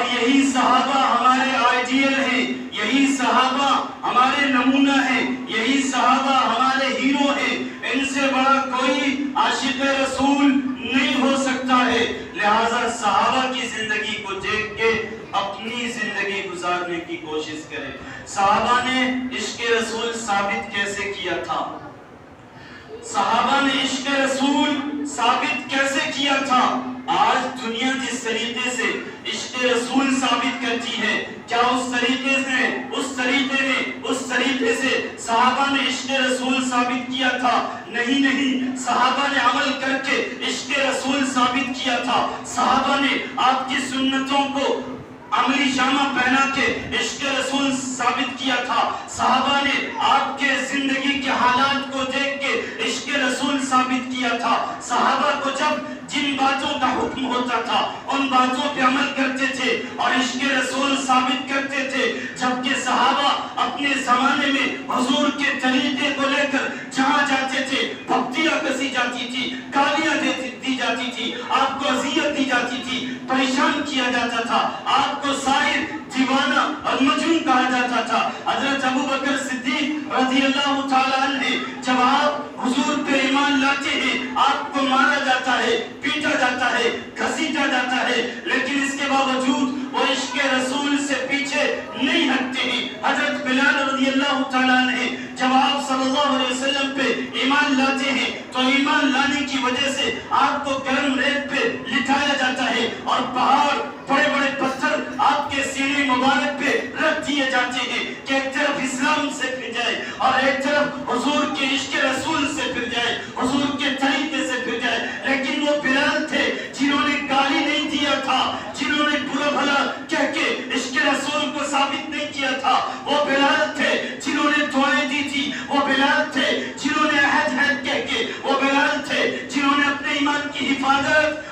اور یہی صحابہ ہمارے آئیڈیل ہیں، یہی صحابہ ہمارے نمونہ ہیں، یہی صحابہ ہمارے ہیرو ہیں. ان سے بڑا کوئی عاشق رسول نہیں ہو سکتا ہے. لہذا صحابہ کی زندگی کو دیکھ کے اپنی زندگی گزارنے کی کوشش کریں. صحابہ نے عشق رسول ثابت کیسے کیا تھا؟ صحابہ نے عشق رسول ثابت کیسے کیا تھا؟ آج دنیا جس طریقے سے عشق رسول ثابت کرتی ہے، کیا اس طریقے سے صحابہ نے عشق رسول ثابت کیا تھا؟ نہیں، صحابہ نے عمل کر کے عشق رسول ثابت کیا تھا. صحابہ نے آپ کی سنتوں کو عملی جامہ پہنا کے عشق رسول ثابت کیا تھا. صحابہ نے آپ کے زندگی کے حالات کو دیکھ کے عشق رسول ثابت کیا تھا. صحابہ کو جب جن باتوں کا حکم ہوتا تھا ان باتوں پہ عمل کرتے تھے اور عشق رسول ثابت کرتے تھے. جبکہ صحابہ اپنے زمانے میں حضور کے طریقے کو لے کر جہاں جاتے تھے بھکتیاں کسی جاتی تھی، گالیاں دی جاتی تھی، آپ کو اذیت دی جاتی تھی، پریشان کیا جاتا تھا، آپ کو شاعر، دیوانہ اور مجنون کہا جاتا تھا. حضرت ابوبکر صدیق رضی اللہ تعالیٰ عنہ جب آپ حضور پہ ایمان لاتے ہیں آپ کو مارا جاتا ہے، پیٹا جاتا ہے، گھسیٹا جاتا ہے، لیکن اس کے باوجود وہ عشق رسول سے پیچھے نہیں ہٹتے ہیں. حضرت بلال رضی اللہ تعالیٰ عنہ جب آپ صلی اللہ علیہ وسلم پہ ایمان لاتے ہیں تو ایمان لانے کی وجہ سے آپ کو گرم ریت پہ لٹایا جاتا ہے اور پہاڑ، بڑے بڑے پتھر آپ کے سینے مبارک پہ رکھ دیے جاتے ہیں کہ ایک طرف اسلام سے پھر جائے اور ایک طرف حضور کے عشق رسول سے پھر جائے، حضور کے طریقے سے پھر جائے. لیکن وہ بلال تھے جنہوں نے گالی نہیں دیا تھا، جنہوں نے برا بھلا کہہ کے عشق رسول کو ثابت نہیں کیا تھا. وہ بلال تھے جنہوں نے دعائیں دی تھی، وہ بلال تھے جنہوں نے عہد کہہ کے، وہ بلال تھے جنہوں نے اپنے ایمان کی حفاظت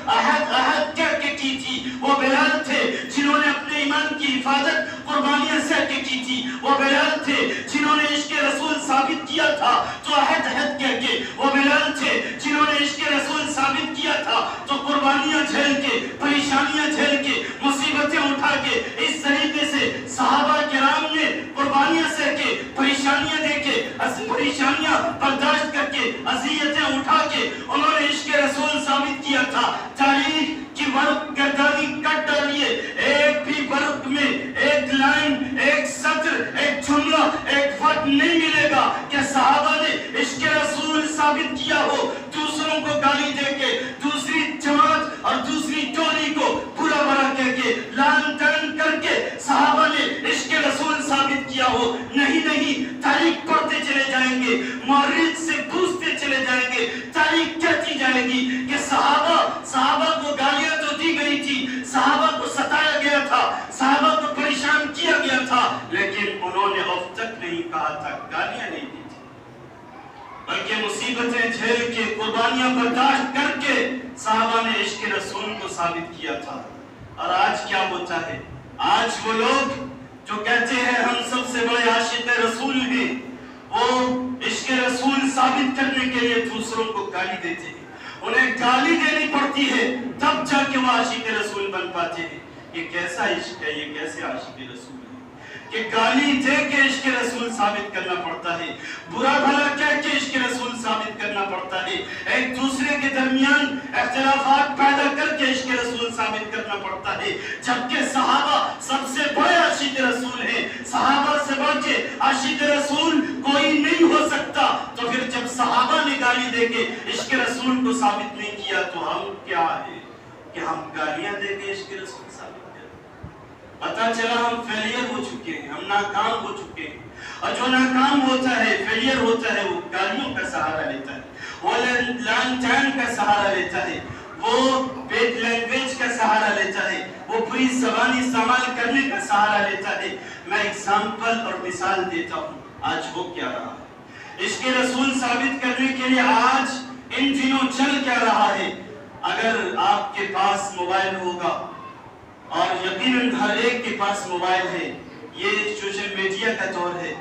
عہد کہہ کے کی تھی. وہ بلال تھے جنہوں نے اپنے ایمان کی حفاظت قربانیاں سہ کے کی تھی. وہ بلال تھے جنہوں نے عشق رسول ثابت کیا تھا تو عہد کہہ کے. وہ بلال تھے جنہوں نے عشق رسول ثابت کیا تھا تو قربانیاں جھیل کے، پریشانیاں جھیل کے، مصیبتیں اٹھا کے. اس طریقے سے صحابہ کرام نے قربانیاں سہ کے، پریشانیاں دے کے، پریشانیاں برداشت کر کے، اذیتیں اٹھا کے انہوں نے عشق رسول ثابت کیا تھا. تاریخ کی ورق گردانی کٹ ڈالیے، ایک بھی ورق میں ایک لائن، ایک سطر، ایک جملہ، ایک ورق نہیں ملے گا کہ صحابہ نے عشق رسول ثابت کیا ہو دوسروں کو گالی دے کے، دوسری جماعت اور دوسری ٹولی کو برا بھلا کہہ کے، لعن طعن کر کے صحابہ نے عشق رسول ثابت کیا ہو. نہیں، تاریخ پڑھتے چلے جائیں گے، مورخ سے پوچھتے چلے جائیں گے، تاریخ کہتی جائے گی کہ صحابہ کو گالیاں تو دی گئی تھی، صحابہ کو ستایا گیا تھا، صحابہ کو پریشان کیا گیا تھا، لیکن انہوں نے اب تک نہیں کہا تھا، گالیاں نہیں دی تھی، بلکہ مصیبتیں جھیل کے، قربانیاں برداشت کر کے صحابہ نے عشق رسول کو ثابت کیا تھا. اور آج کیا ہوتا ہے؟ آج وہ لوگ جو کہتے ہیں ہم سب سے بڑے عاشق رسول ہیں، وہ عشق رسول ثابت کرنے کے لیے دوسروں کو گالی دیتے ہیں. انہیں گالی دینی پڑتی ہے تب جا کے وہ عاشق رسول بن پاتے ہیں. یہ کیسا عشق ہے؟ یہ کیسے عاشق رسول ہے کہ گالی دے کے عشق رسول ثابت کرنا پڑتا ہے، برا بھلا کہہ کے عشق رسول ثابت کرنا پڑتا ہے، ایک دوسرے کے درمیان اختلافات پیدا کر کے عشق رسول ثابت کرنا پڑتا ہے. جبکہ صحابہ سب سے بڑے عاشق رسول ہیں، صحابہ سے بڑھ کے عاشق رسول کوئی نہیں ہو سکتا. تو پھر جب صحابہ نے گالی دے کے عشق رسول کو ثابت نہیں کیا تو ہم کیا ہے کہ ہم گالیاں دے کے عشق رسول ثابت کریں؟ پتہ چلا ہم فیلئر ہو چکے ہیں، ہم ناکام ہو چکے ہیں. اور جو ناکام ہوتا ہے، فیلئر ہوتا ہے، وہ گالیوں کا سہارا لیتا ہے، وہ لعن طعن کا سہارا لیتا ہے، وہ بیڈ لینگویج کا سہارا لیتا ہے، وہ بری زبانی استعمال کرنے کا سہارا لیتا ہے. میں اگزامپل اور مثال دیتا ہوں. آج ہو کیا رہا ہے؟ عشق رسول ثابت کرنے کے لیے آج ان دنوں چل کیا رہا ہے؟ اگر آپ کے پاس موبائل ہوگا، اور یقیناً ہر ایک کے پاس موبائل ہے، یہ سوشل میڈیا کا دور ہے،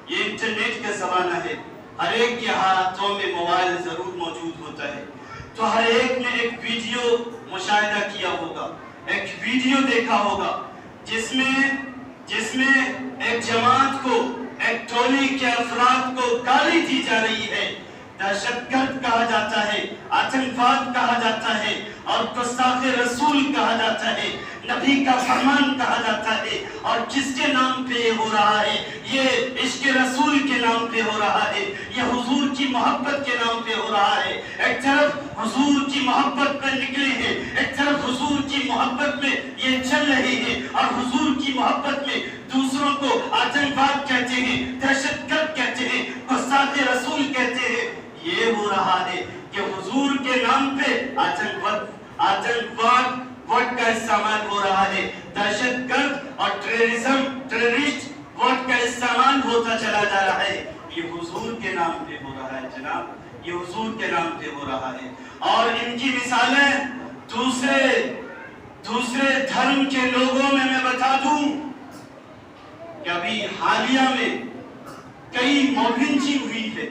یہ انٹرنیٹ کا زمانہ ہے، ہر ایک کے ہاتھوں میں موبائل ضرور موجود ہوتا ہے. تو ہر ایک نے ایک ویڈیو مشاہدہ کیا ہوگا، ایک ویڈیو دیکھا ہوگا جس میں ایک جماعت کو، ایک ٹولی کے افراد کو گالی دی جا رہی ہے، دہشت گرد کہا جاتا ہے، آتنکواد کہا جاتا ہے اور گستاخ رسول کہا جاتا ہے، نبی کا فرمان کہا جاتا ہے، اور کس کے نام پہ یہ ہو رہا ہے؟ یہ عشق رسول کے نام پہ ہو رہا ہے، یہ حضور کی محبت کے نام پہ ہو رہا ہے۔ ایک طرف حضور کی محبت میں نکلے ہیں، ایک طرف حضور کی محبت میں یہ چل رہے ہیں، اور حضور کی محبت میں دوسروں کو آتنکواد کہتے ہیں، دہشت گرد کہتے ہیں، گستاخ رسول کہتے ہیں۔ یہ ہو رہا ہے کہ حضور کے نام پہ آتنکواد ورڈ کا استعمال ہو رہا ہے، دہشت گرد اور ٹیررسٹ ورڈ کا استعمال ہوتا چلا جا رہا ہے۔ یہ حضور کے نام پہ ہو رہا ہے جناب، یہ حضور کے نام پہ ہو رہا ہے۔ اور ان کی مثالیں دوسرے دھرم کے لوگوں میں بتا دوں کہ ابھی حالیہ میں کئی مابلنچنگ ہوئی ہے،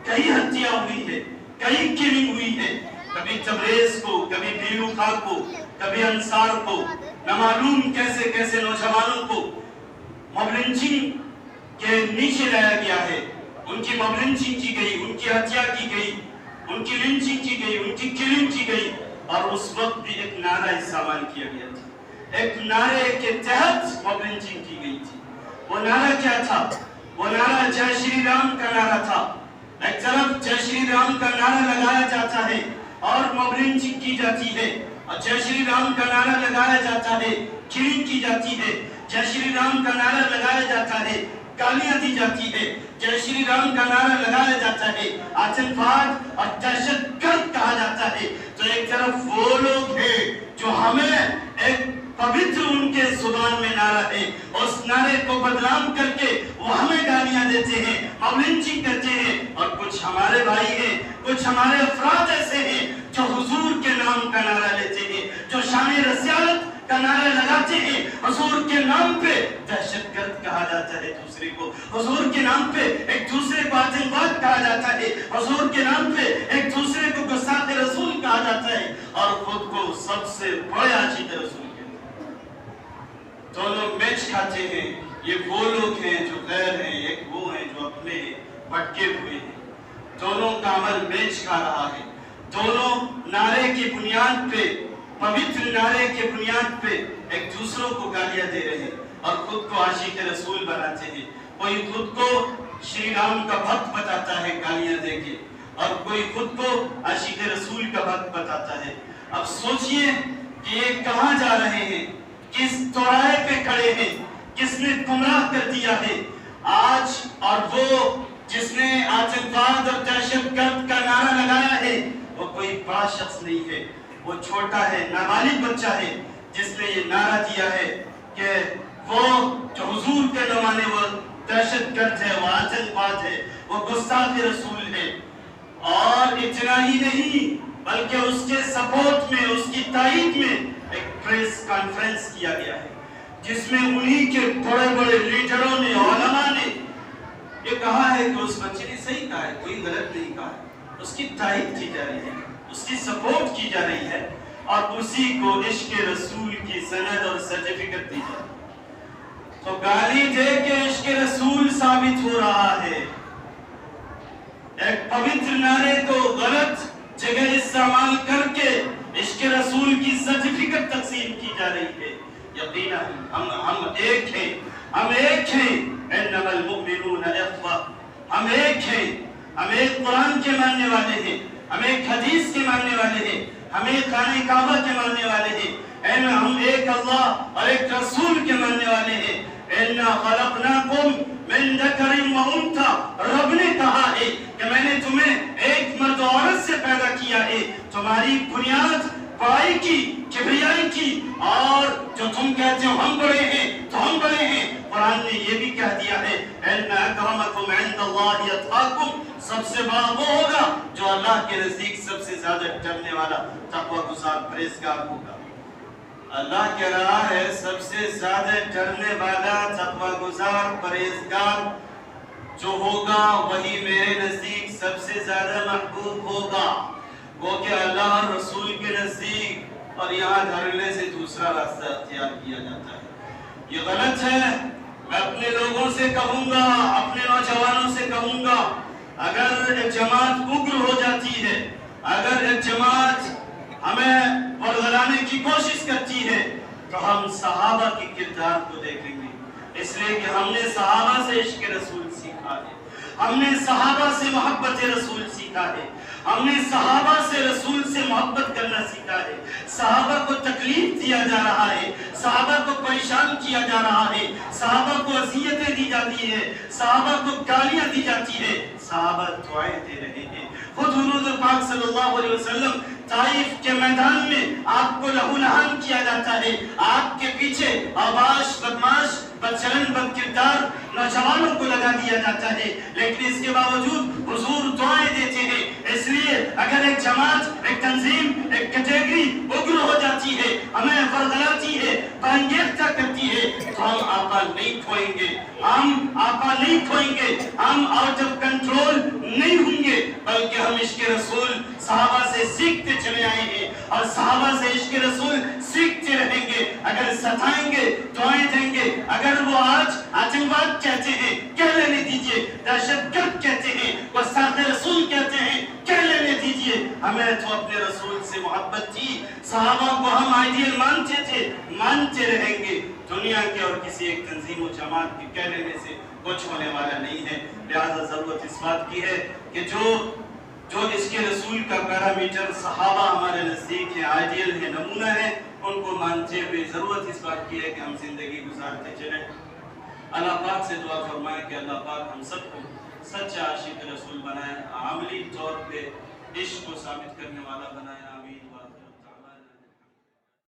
کئی ہتیا ہوئی ہے، کئی کلنگ ہوئی ہے، کبھی تبریز کو، کبھی بیلو خاک کو، کبھی انصار کو، نامعلوم کیسے کیسے نوجوانوں کو مابلنچنگ کے نیچے لایا گیا ہے، ان کی مابلنچنگ کی گئی، ان کی ہتیا کی گئی، ان کی لنچنگ کی گئی، ان کی کلنگ کی گئی، اور اس وقت بھی ایک نعرہ استعمال کیا گیا تھا، ایک نعرے کے تحت مابلنچنگ کی گئی تھی۔ وہ نعرہ کیا تھا؟ وہ نعرہ جے شری رام کا نعرہ تھا۔ ایک طرف جے شری رام کا نعرہ لگایا جاتا ہے اور مابلنچنگ کی جاتی ہے، اور جے شری رام کا نعرہ لگایا جاتا ہے، کلنگ کی جاتی ہے، جے شری رام کا نعرہ لگایا جاتا ہے، گالیاں دی جاتی ہے، جے شری رام کا نعرہ لگایا جاتا ہے، آتنکواد اور دہشت گرد کہا جاتا ہے۔ تو ایک طرف وہ لوگ ہیں جو ہمیں ایک پوتر ان کے زبان میں نعرہ ہے، اس نعرے کو بدنام کر کے وہ ہمیں گالیاں دیتے ہیں، مابلنچنگ کرتے ہیں، اور کچھ ہمارے بھائی ہیں، کچھ ہمارے افراد ایسے ہیں جو حضور کے نام کا نعرہ لیتے ہیں، جو شان رسالت کا نعرہ لگاتے ہیں، حضور کے نام پہ دہشت گرد کہا جاتا ہے دوسرے کو، حضور کے نام پہ ایک دوسرے کو آتنکواد کہا جاتا ہے، حضور کے نام پہ ایک دوسرے کو گستاخ رسول کہا جاتا ہے، اور خود کو سب سے بڑے عاشق رسول کہتے ہیں۔ دونوں میچ کھاتے ہیں۔ یہ وہ لوگ ہیں جو غیر ہیں، ایک وہ ہیں جو اپنے بھٹکے ہوئے ہیں۔ دونوں کا عمل میچ کھا رہا ہے، دونوں نعرے کی بنیاد پہ، پوتر نعرے کے بنیاد پہ ایک دوسروں کو گالیاں دے رہے ہیں اور خود کو عاشق رسول بناتے ہیں۔ کوئی خود کو شری رام کا بھکت بتاتا ہے گالیاں دے کے، اور کوئی خود کو عاشق رسول کا بھکت بتاتا ہے۔ اب سوچئے کہ یہ کہاں جا رہے ہیں، کس چوراہے پہ کھڑے ہیں، کس نے گمراہ کر دیا ہے آج؟ اور وہ جس نے آتنکواد اور دہشت گرد کا نعرہ لگایا ہے وہ کوئی بڑا شخص نہیں ہے، وہ چھوٹا ہے، نابالغ بچہ ہے، جس نے یہ نعرہ دیا ہے کہ وہ جو حضور کے زمانے وہ دہشت گرد ہے، وہ آتنکواد ہے، وہ گستاخ رسول ہے۔ اور اتنا ہی نہیں بلکہ اس کے سپورٹ میں، اس کی تائید میں ایک پریس کانفرنس کیا گیا ہے جس میں انہی کے بڑے بڑے لیڈروں نے، علماء نے یہ کہا ہے کہ اس بچے نے صحیح کہا ہے، کوئی غلط نہیں کہا ہے، اس کی تائید کی جا رہی ہے، اس کی سپورٹ کی جا رہی ہے، اور اسی کو عشق رسول کی سند اور سرٹیفکیٹ دی جا رہی ہے۔ تو گالی دے کے عشق رسول ثابت ہو رہا ہے، ایک پوتر نعرے کو غلط جگہ استعمال کر کے عشق رسول کی سرٹیفکیٹ تقسیم کی جا رہی ہے۔ یقیناً ہم ایک ہیں، ہم ایک ہیں، انما المؤمنون اخوہ، ہم ایک ہیں، ہم ایک قرآن کے ماننے والے ہیں، ہم ایک حدیث کے ماننے والے ہیں، ہم ایک خانہ کعبہ کے ماننے والے ہیں، ہم ایک اللہ اور ایک رسول کے ماننے والے ہیں۔ اِنَّا خَلَقْنَاكُمْ مِن ذَكَرٍ وَأُنثَىٰ، رب نے کہا ہے کہ میں نے تمہیں ایک مرد و عورت سے پیدا کیا ہے۔ تمہاری بنیاد بڑائی کی، کبریائی کی، اور جو تم کہتے ہو ہم بڑے ہیں تو ہم بڑے ہیں، قرآن نے یہ بھی کہہ دیا ہے اِنَّ أَكْرَمَكُمْ عِندَ اللَّهِ أَتْقَاكُمْ، سب سے بڑا وہ ہوگا جو اللہ کے نزدیک سب سے زیادہ ڈرنے والا، تقوی گزار، پرہیزگار ہوگا۔ اللہ کہہ رہا ہے سب سے زیادہ ڈرنے والا، تقوی گزار، پرہیزگار جو ہوگا وہی میرے نزدیک سب سے زیادہ محبوب ہوگا۔ وہ کہ اللہ اور رسول کے نزدیک اور یہاں دھرنے سے دوسرا راستہ اختیار کیا جاتا ہے۔ یہ غلط ہے۔ میں اپنے لوگوں سے کہوں گا، اپنے نوجوانوں سے کہوں گا، اگر ایک جماعت اگر ہو جاتی ہے، اگر ایک جماعت ہمیں ورگلانے کی کوشش کرتی ہے، تو ہم صحابہ کی کردار کو دیکھیں گے، اس لیے کہ ہم نے صحابہ سے عشق رسول سیکھا ہے، ہم نے صحابہ سے محبت رسول سیکھا ہے، ہم نے صحابہ سے رسول سے محبت کرنا سیکھا ہے۔ صحابہ کو تکلیف دیا جا رہا ہے، صحابہ کو پریشان کیا جا رہا ہے، صحابہ کو اذیتیں دی جاتی ہے، صحابہ کو گالیاں دی جاتی ہے، صحابہ دعائیں دے رہے ہیں۔ خود حضور پاک صلی اللہ علیہ وسلم طائف کے میدان میں آپ کو لہو لہان کیا جاتا ہے، آپ کے پیچھے آباش بدماش بدچلن بد کردار نوجوانوں کو لگا دیا جاتا ہے، لیکن اس کے باوجود حضور دعائیں دیتے ہیں۔ اس لیے اگر ایک جماعت، ایک تنظیم، ایک کیٹیگری اگر ہو جاتی ہے، ہمیں ورگلاتی ہے، برانگیختہ کرتی ہے، تو ہم آپا نہیں کھوئیں گے، ہم آپا نہیں کھوئیں گے، ہم آؤٹ آف کنٹرول نہیں ہوں گے، بلکہ ہم عشق رسول صحابہ سے سیکھتے چلے آئے ہیں اور صحابہ سے عشق رسول سیکھتے رہیں گے۔ اگر ستائیں گے، دعائیں دیں گے، اگر وہ آج آتنکواد کہتے ہیں، کہہ لینے دیجئے، دہشت گرد کہتے ہیں، گستاخ رسول کہتے ہیں، کہہ لینے دیجئے، ہمیں تو اپنے رسول سے محبت تھی، صحابہ کو ہم آئیڈیل مانتے تھے، مانتے رہیں گے۔ دنیا کے اور کسی ایک تنظیم و جماعت کے کہہ لینے سے کچھ ہونے والا نہیں ہے۔ لہذا ضرورت اس بات کی ہے کہ جو اس کے رسول کا پیرامیٹر صحابہ ہمارے نزدیک ہے، آئیڈیل ہے، نمونہ ہے، ان کو مانتے ہوئے ضرورت اس بات کی ہے کہ ہم زندگی گزارتے چلیں۔ اللہ پاک سے دعا فرمائے کہ اللہ پاک ہم سب کو سچا عاشق رسول بنائے، عملی طور پہ عشق کو ثابت کرنے والا بنائے۔